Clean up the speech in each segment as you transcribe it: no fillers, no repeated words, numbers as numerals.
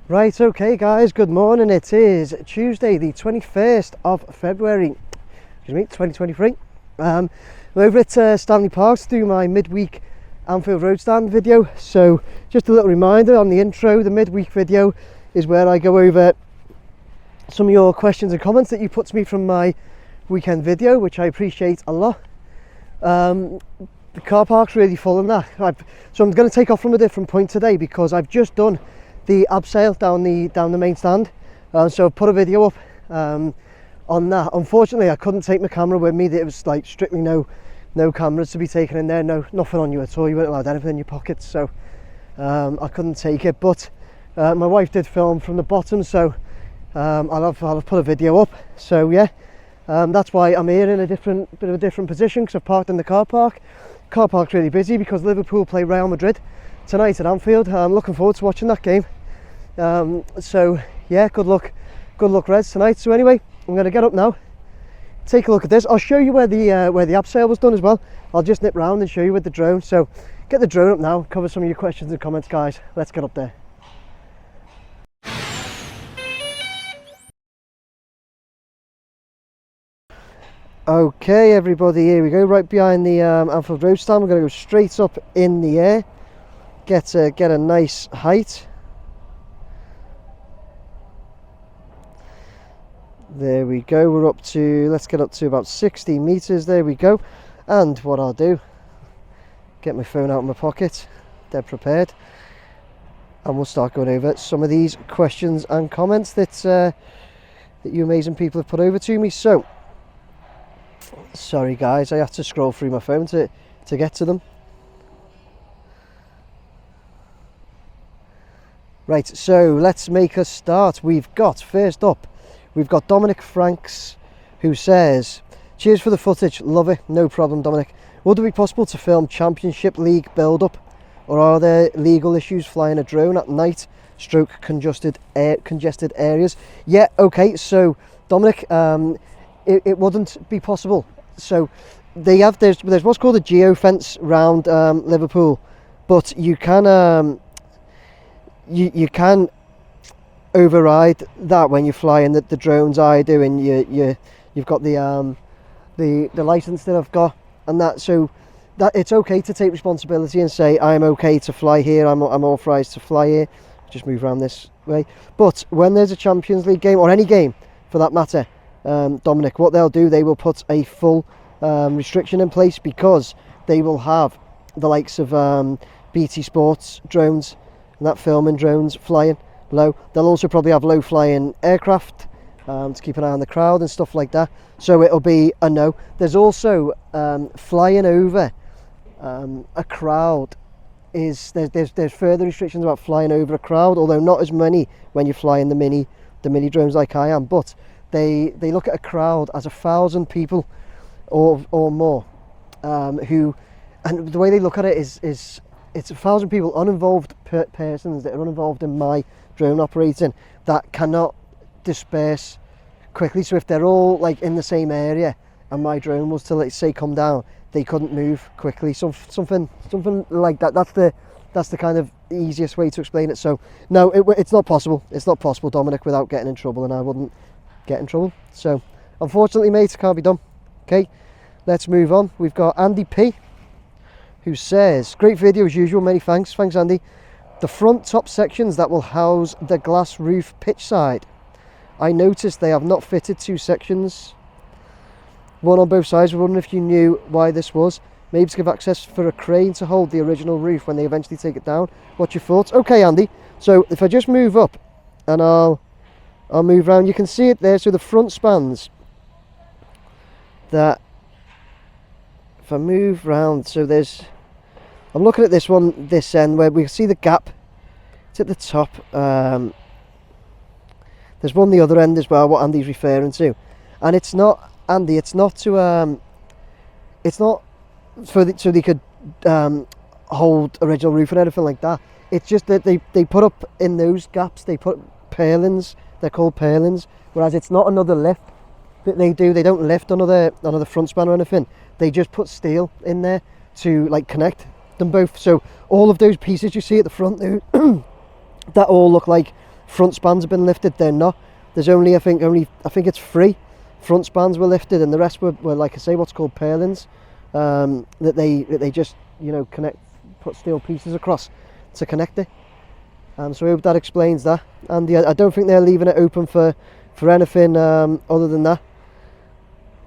Right, okay guys, good morning. It is Tuesday the 21st of February, 2023. I'm over at Stanley Park to do my midweek Anfield Road Stand video. So just a little reminder on the intro, the midweek video is where I go over some of your questions and comments that you put to me from my weekend video, which I appreciate a lot. The car park's really full in that. So I'm going to take off from a different point today because I've just done the abseil down the main stand, so I've put a video up on that. Unfortunately I couldn't take my camera with me. It was like strictly no cameras to be taken in there, nothing on you at all. You weren't allowed anything in your pockets, so I couldn't take it, but my wife did film from the bottom, so I'll have put a video up. So yeah, that's why I'm here in a bit of a different position, because I've parked in the car park. Car park's really busy because Liverpool play Real Madrid tonight at Anfield. I'm looking forward to watching that game. So yeah, good luck Reds tonight. So anyway, I'm going to get up now, take a look at this. I'll show you where the abseil was done as well. I'll just nip round and show you with the drone. So get the drone up now, cover some of your questions and comments, guys. Let's get up there. Okay everybody, here we go, right behind the Anfield Road Stand. We're going to go straight up in the air, get a nice height. There we go, let's get up to about 60 meters. There we go. And what I'll do, get my phone out of my pocket, dead prepared, and we'll start going over some of these questions and comments that you amazing people have put over to me. So sorry guys, I have to scroll through my phone to get to them. Right, so let's make a start. First up, we've got Dominic Franks, who says, cheers for the footage, love it, no problem Dominic. Would it be possible to film Championship League build-up, or are there legal issues flying a drone at night, stroke congested areas? Yeah, okay, so Dominic, it wouldn't be possible. So there's what's called a geofence round Liverpool, but you can you can override that when you're flying the drones I do, and you've got the license that I've got and that, so that it's okay to take responsibility and say I'm okay to fly here, I'm authorized to fly here. Just move around this way. But when there's a Champions League game, or any game for that matter, Dominic, what they'll do, they will put a full restriction in place, because they will have the likes of BT Sports drones and that, filming drones flying low. They'll also probably have low flying aircraft to keep an eye on the crowd and stuff like that, so it'll be a no. There's also flying over a crowd, there's further restrictions about flying over a crowd, although not as many when you're flying the mini drones like I am. But they look at a crowd as 1,000 people or more, who, and the way they look at it is it's 1,000 people, uninvolved persons that are uninvolved in my drone operating, that cannot disperse quickly. So if they're all like in the same area and my drone was to, let's say, come down, they couldn't move quickly. Something like that. That's the kind of easiest way to explain it. So no, it's not possible. It's not possible, Dominic, without getting in trouble, and I wouldn't get in trouble. So unfortunately, mate, it can't be done. Okay, let's move on. We've got Andy P, who says, great video as usual, many thanks. Thanks Andy. The front top sections that will house the glass roof pitch side, I noticed they have not fitted 2 sections, one on both sides. We're wondering if you knew why this was. Maybe to give access for a crane to hold the original roof when they eventually take it down. What's your thoughts? Okay Andy, so if I just move up and I'll move around, you can see it there. So the front spans, that if I move round, so I'm looking at this one, this end, where we can see the gap. It's at the top. There's one the other end as well, what Andy's referring to, and it's not, Andy, it's not to it's not so they could hold original roof and anything like that. It's just that they put up in those gaps, they put purlins. They're called purlins, whereas it's not another lift that they do. They don't lift another front span or anything. They just put steel in there to like connect them both. So all of those pieces you see at the front there, that all look like front spans have been lifted. They're not. There's only I think it's 3 front spans were lifted, and the rest were like I say, what's called purlins, that they just, you know, put steel pieces across to connect it. So I hope that explains that. And I don't think they're leaving it open for anything other than that.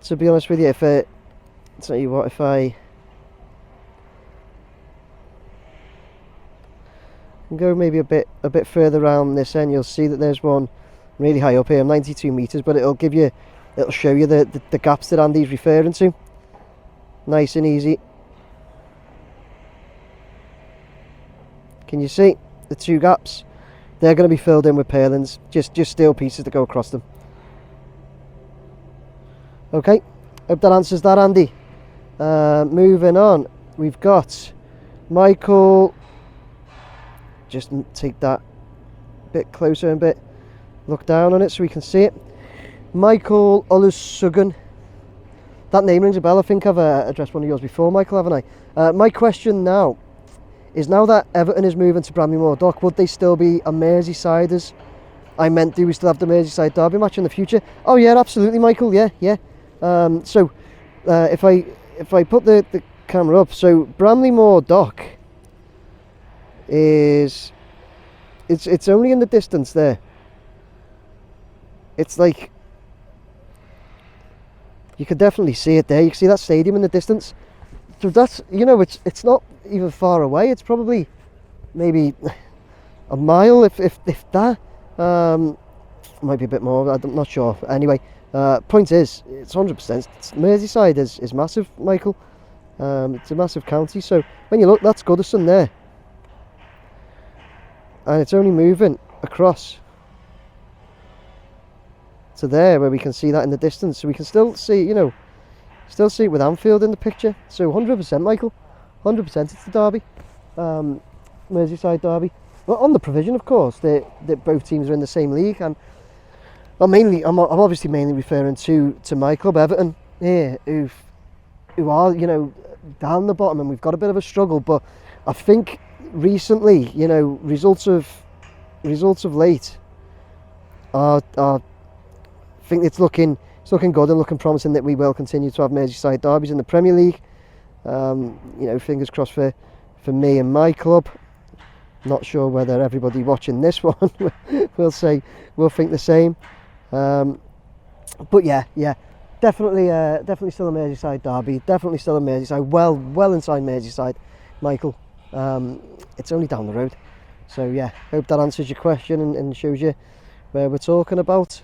To be honest with you, if I can go maybe a bit further around this end, you'll see that there's one really high up here, 92 meters, but it'll show you the gaps that Andy's referring to. Nice and easy. Can you see the 2 gaps? They're going to be filled in with purlins, just steel pieces that go across them. Okay, hope that answers that, Andy. Moving on, we've got Michael. Just take that a bit closer and look down on it so we can see it. Michael Olusugun. That name rings a bell. I think I've addressed one of yours before, Michael, haven't I? My question now is, now that Everton is moving to Bramley-Moore Dock, would they still be a Merseysiders? I meant, do we still have the Merseyside derby match in the future? Oh yeah, absolutely, Michael. Yeah. So if I put the camera up, so Bramley-Moore Dock is it's only in the distance there. It's like, you could definitely see it there. You can see that stadium in the distance. So that's, you know, it's not even far away. It's probably maybe a mile, if that. Might be a bit more. I'm not sure. Anyway, point is, it's 100%. Merseyside is massive, Michael. It's a massive county. So when you look, that's Goodison there, and it's only moving across to there, where we can see that in the distance. So we can still see, you know, see it with Anfield in the picture. So 100%, Michael, 100%. It's the derby, Merseyside derby. Well, on the provision, of course, that both teams are in the same league, and I'm obviously mainly referring to my club, Everton, here, who are, you know, down the bottom, and we've got a bit of a struggle. But I think recently, you know, results of late are I think it's looking good and looking promising that we will continue to have Merseyside derbies in the Premier League. You know, fingers crossed for me and my club. Not sure whether everybody watching this one will think the same. But yeah, definitely still a Merseyside derby. Definitely still a Merseyside. Well inside Merseyside, Michael. It's only down the road. So yeah, hope that answers your question and shows you where we're talking about.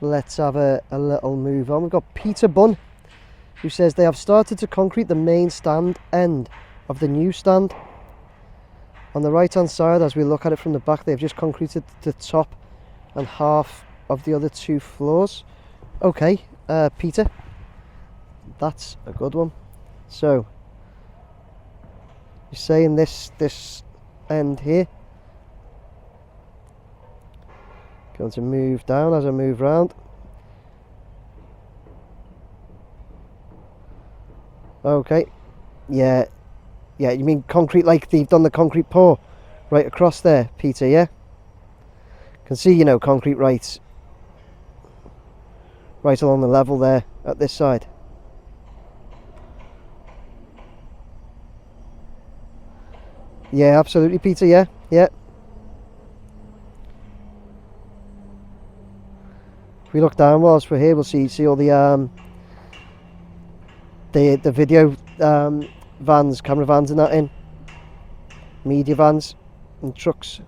Let's have a little move on. We've got Peter Bunn, who says they have started to concrete the main stand end of the new stand. On the right hand side, as we look at it from the back, they've just concreted the top and half of the other 2 floors. Okay, Peter, that's a good one. So you're saying this end here, going to move down as I move round. Okay, yeah, you mean concrete, like they've done the concrete pour right across there, Peter, yeah? Can see, you know, concrete right along the level there at this side. Yeah, absolutely, Peter, yeah. If we look down whilst we're here, we'll see all the video vans, camera vans and that in, media vans and trucks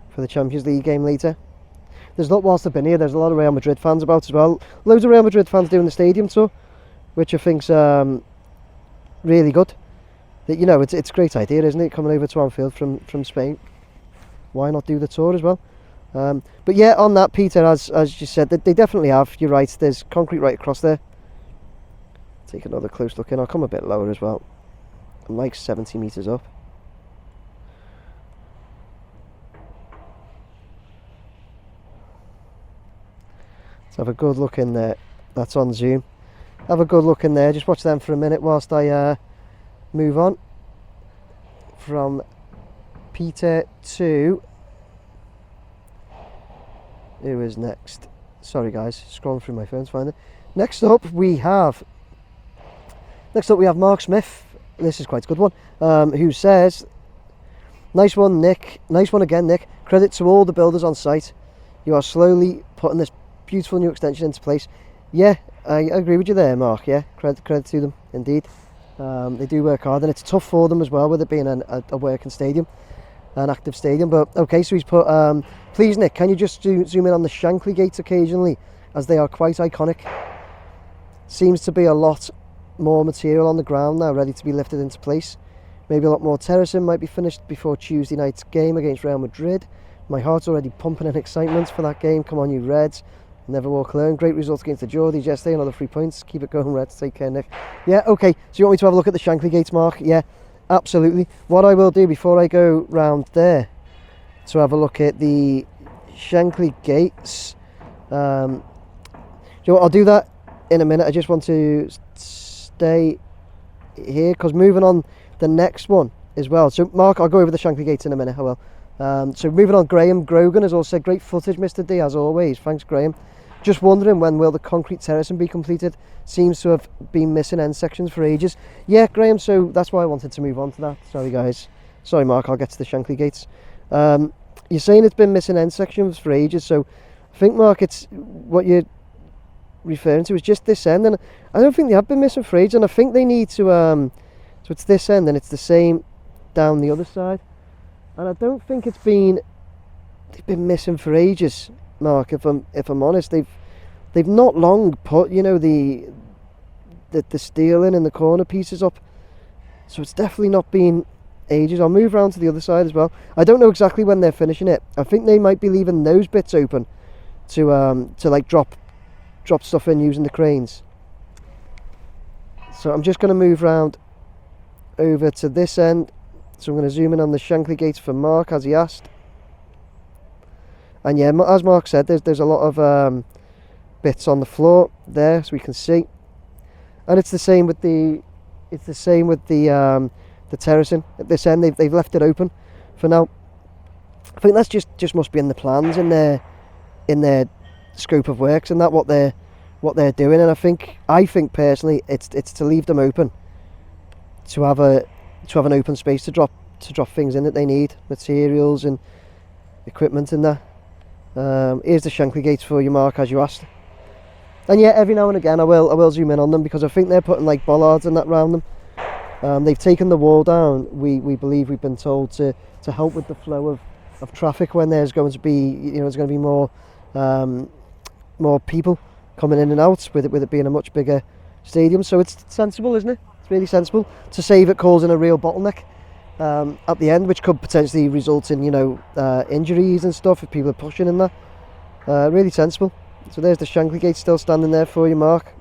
for the Champions League game later. There's a lot, whilst I've been here, there's a lot of Real Madrid fans about as well. Loads of Real Madrid fans doing the stadium tour, which I think's really good. That, you know, it's a great idea, isn't it, coming over to Anfield from Spain? Why not do the tour as well? But yeah, on that, Peter, as you said, they definitely have. You're right. There's concrete right across there. Take another close look in. I'll come a bit lower as well. I'm like 70 meters up. Let's have a good look in there. That's on Zoom. Have a good look in there. Just watch them for a minute whilst I move on from Peter to Who is next? Sorry guys, scrolling through my phone to find it. Next up we have Mark Smith. This is quite a good one. Who says, "Nice one, Nick. Nice one again, Nick. Credit to all the builders on site. You are slowly putting this beautiful new extension into place." Yeah, I agree with you there, Mark. Yeah, credit to them indeed. They do work hard, and it's tough for them as well, with it being a working stadium, an active stadium. But okay, so he's put, "Please, Nick, can you just zoom in on the Shankly gates occasionally, as they are quite iconic. Seems to be a lot more material on the ground now, ready to be lifted into place. Maybe a lot more terracing might be finished before Tuesday night's game against Real Madrid. My heart's already pumping in excitement for that game. Come on, you Reds. Never walk alone. Great results against the Geordies yesterday. Another 3 points. Keep it going, Reds. Take care, Nick." Yeah, okay. So you want me to have a look at the Shankly gates, Mark? Yeah, absolutely. What I will do before I go round there to have a look at the Shankly gates, you know what, I'll do that in a minute. I just want to stay here because moving on the next one as well. So Mark, I'll go over the Shankly gates in a minute. I will. So moving on, Graham Grogan has also said, "Great footage, Mr. D, as always." Thanks, Graham. "Just wondering, when will the concrete terracing be completed? Seems to have been missing end sections for ages." Yeah, Graham, so that's why I wanted to move on to that. Sorry guys. Sorry Mark, I'll get to the Shankly gates. You're saying it's been missing end sections for ages, so I think, Mark, it's what you're referring to is just this end, and I don't think they have been missing for ages, and I think they need to so it's this end and it's the same down the other side, and I don't think they've been missing for ages, Mark. If I'm honest, they've not long put, you know, the steel in and the corner pieces up, so it's definitely not been ages. I'll move around to the other side as well. I don't know exactly when they're finishing it. I think they might be leaving those bits open to like drop stuff in using the cranes. So I'm just going to move round over to this end. So I'm going to zoom in on the Shankly gates for Mark, as he asked. And yeah, as Mark said, there's a lot of bits on the floor there, so we can see. And it's the same with the terracing at this end. They've left it open for now. I think that's just must be in the plans, in their scope of works, and that what they're doing. And I think personally it's to leave them open, to have an open space to drop things in that they need, materials and equipment and that. Here's the Shankly gates for you, Mark, as you asked. And yeah, every now and again I will zoom in on them, because I think they're putting like bollards and that round them. They've taken the wall down, we believe, we've been told, to help with the flow of traffic when there's going to be, you know, there's going to be more people coming in and out, with it being a much bigger stadium. So it's sensible, isn't it? It's really sensible to save it causing a real bottleneck at the end, which could potentially result in, you know, injuries and stuff if people are pushing in that. Really sensible. So there's the Shankly gate still standing there for you, Mark.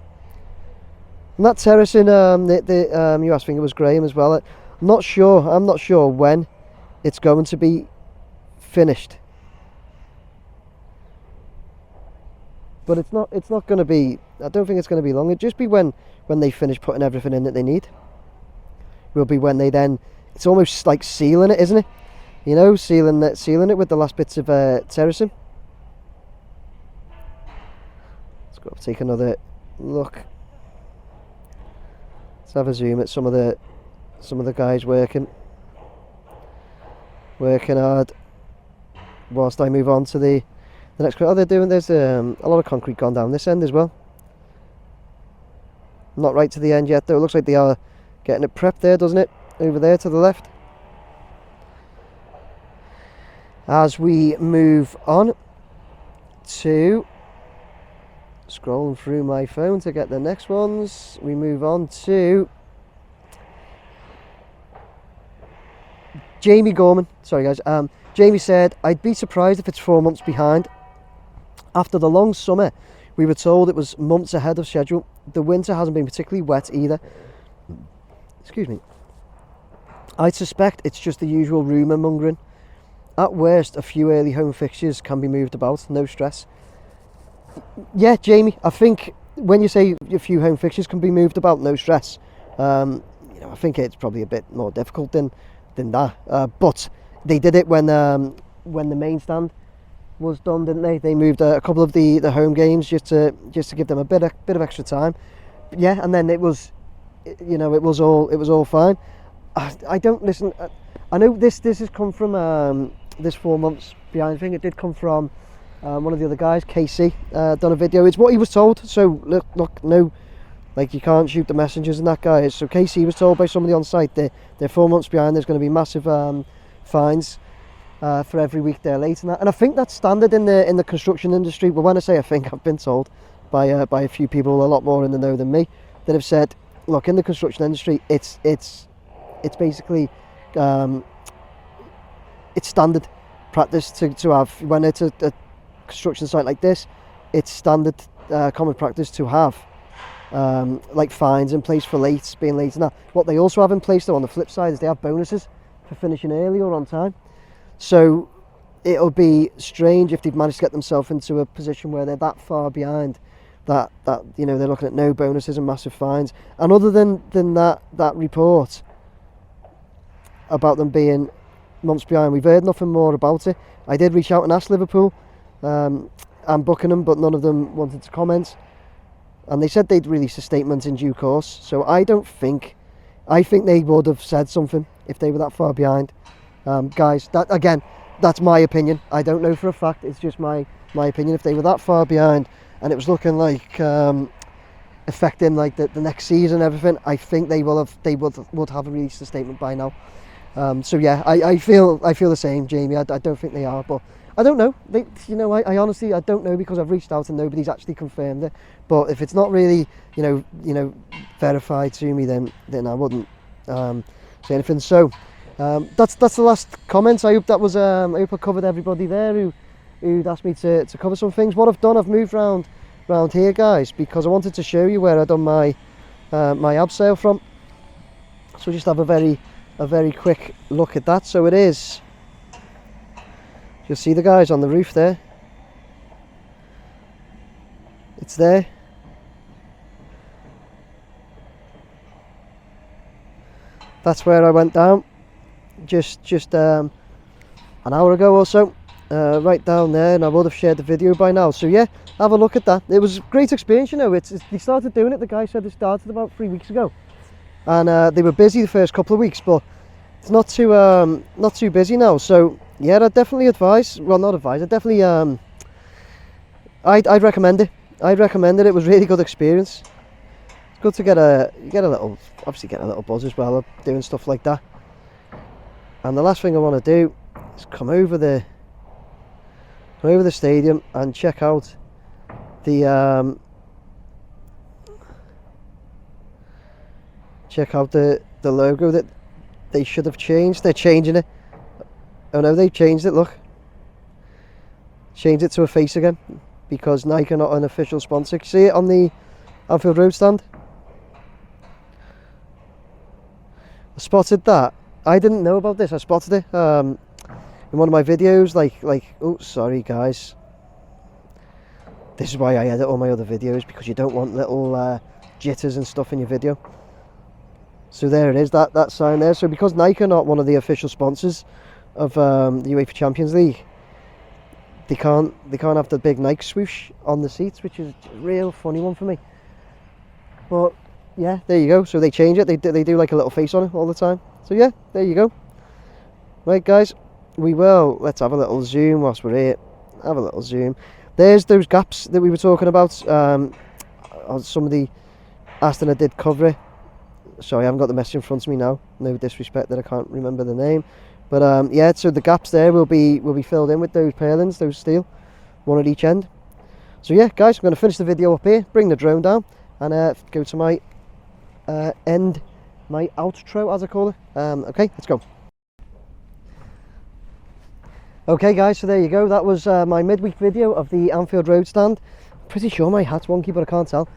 And that terracing, you asked, I think it was Graham as well. I'm not sure when it's going to be finished, but it's not going to be. I don't think it's going to be long. It'll just be when they finish putting everything in that they need. Will be when they then. It's almost like sealing it, isn't it? You know, sealing it with the last bits of terracing. Let's go take another look. Let's have a zoom at some of the guys working hard. Whilst I move on to the next. Oh, there's a lot of concrete gone down this end as well. Not right to the end yet though. It looks like they are getting it prepped there, doesn't it? Over there to the left. As we move on to, scrolling through my phone to get the next ones, we move on to Jamie Gorman. Sorry guys. Jamie said, "I'd be surprised if it's 4 months behind. After the long summer, we were told it was months ahead of schedule. The winter hasn't been particularly wet either. Excuse me. I suspect it's just the usual rumour mongering. At worst, a few early home fixtures can be moved about, no stress." Yeah, Jamie, I think when you say a few home fixtures can be moved about, no stress, you know, I think it's probably a bit more difficult than that. But they did it when the main stand was done, didn't they? They moved a couple of the home games just to give them a bit of extra time. But yeah, and then it was, you know, it was all fine. I don't listen. I know this has come from this 4 months behind thing. It did come from one of the other guys, Casey, done a video. It's what he was told. So look, no, like, you can't shoot the messengers, and that guy is. So Casey was told by somebody on site that they're 4 months behind. There's going to be massive fines for every week they're late, and that. And I think that's standard in the construction industry. But when I say I think, I've been told by a few people a lot more in the know than me that have said, look, in the construction industry, it's basically it's standard practice to have, when it's a construction site like this, it's standard common practice to have like fines in place for being late and that. What they also have in place though on the flip side is they have bonuses for finishing early or on time. So it'll be strange if they've managed to get themselves into a position where they're that far behind that you know, they're looking at no bonuses and massive fines. And other than that report about them being months behind, we've heard nothing more about it. I did reach out and ask Liverpool and Buckingham, but none of them wanted to comment, and they said they'd release a statement in due course. So I think they would have said something if they were that far behind. Guys, that again, that's my opinion. I don't know for a fact. It's just my opinion. If they were that far behind and it was looking like affecting like the next season and everything, I think they would have released a statement by now. So yeah, I feel the same, Jamie. I don't think they are, but I don't know. I honestly, I don't know, because I've reached out and nobody's actually confirmed it. But if it's not really, you know, verified to me, then I wouldn't say anything. So that's the last comments. I hope that was I hope I covered everybody there who'd asked me to cover some things. What I've done, I've moved round here, guys, because I wanted to show you where I've done my abseil from. So just have a very quick look at that. So it is, you'll see the guys on the roof there. It's there. That's where I went down just an hour ago or so, right down there, and I would have shared the video by now. So yeah, have a look at that. It was a great experience, you know. They started doing it, the guy said they started about 3 weeks ago, and they were busy the first couple of weeks, but it's not too busy now. So yeah, I'd definitely advise, well, not advise, I'd definitely I'd recommend it. It was a really good experience. It's good to get a little buzz as well of doing stuff like that. And the last thing I want to do is come over the stadium and check out the logo that they should have changed. They're changing it. Oh no, they changed it, look. Changed it to a face again, because Nike are not an official sponsor. See it on the Anfield Road Stand? I spotted that. I didn't know about this. I spotted it in one of my videos. Like, oh, sorry guys. This is why I edit all my other videos, because you don't want little jitters and stuff in your video. So there it is, that sign there. So because Nike are not one of the official sponsors of the UEFA Champions League, they can't have the big Nike swoosh on the seats, which is a real funny one for me. But yeah, there you go. So they change it. They do like a little face on it all the time. So yeah, there you go. Right guys, let's have a little zoom whilst we're here. Have a little zoom. There's those gaps that we were talking about. Somebody asked and I did cover it. Sorry, I haven't got the message in front of me now. No disrespect that I can't remember the name. But yeah, so the gaps there will be filled in with those purlins, those steel, one at each end. So yeah, guys, I'm going to finish the video up here, bring the drone down, and go to my my outro, as I call it. Okay, let's go. Okay guys, so there you go. That was my midweek video of the Anfield Road Stand. Pretty sure my hat's wonky, but I can't tell.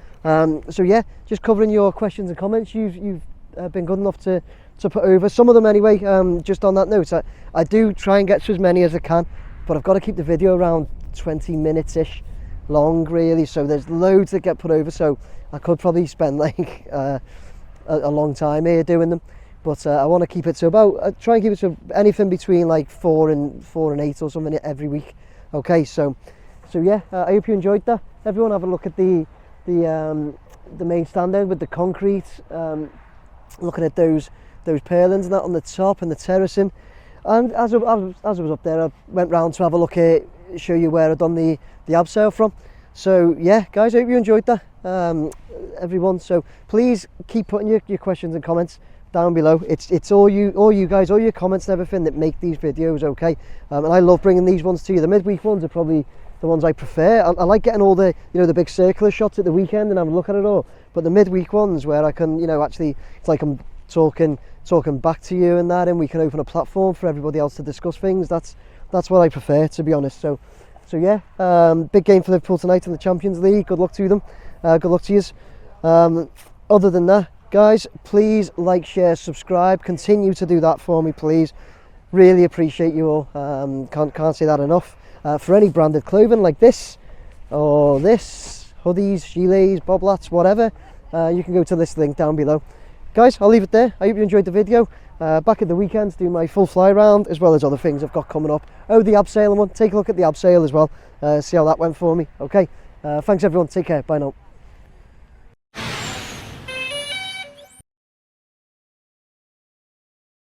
So yeah, just covering your questions and comments. You've been good enough to put over some of them anyway. Just on that note, I do try and get to as many as I can, but I've got to keep the video around 20 minutes ish long really, so there's loads that get put over, so I could probably spend like a long time here doing them. but I want to keep it to about, try and keep it to anything between like 4 and 8 or something every week. Okay, so yeah, I hope you enjoyed that. Everyone have a look at the main stand there with the concrete, looking at those purlins and that on the top and the terracing. And as I was up there, I went round to have a look at, show you where I'd done the abseil from. So yeah, guys, I hope you enjoyed that, everyone. So please keep putting your questions and comments down below. It's all you guys, all your comments and everything that make these videos, okay? And I love bringing these ones to you. The midweek ones are probably the ones I prefer. I like getting all the, you know, the big circular shots at the weekend and having a look at it all. But the midweek ones where I can, you know, actually, it's like I'm talking back to you and that, and we can open a platform for everybody else to discuss things. That's what I prefer, to be honest. So yeah, big game for Liverpool tonight in the Champions League. Good luck to them. Good luck to yous. Other than that, guys, please like, share, subscribe. Continue to do that for me, please. Really appreciate you all. Can't say that enough. For any branded clothing like this, or this, hoodies, gilets, boblats, whatever, you can go to this link down below. Guys, I'll leave it there. I hope you enjoyed the video. Back at the weekend to do my full fly round, as well as other things I've got coming up. Oh, the abseiling one. Take a look at the abseil as well. See how that went for me. Okay. Thanks everyone. Take care. Bye now.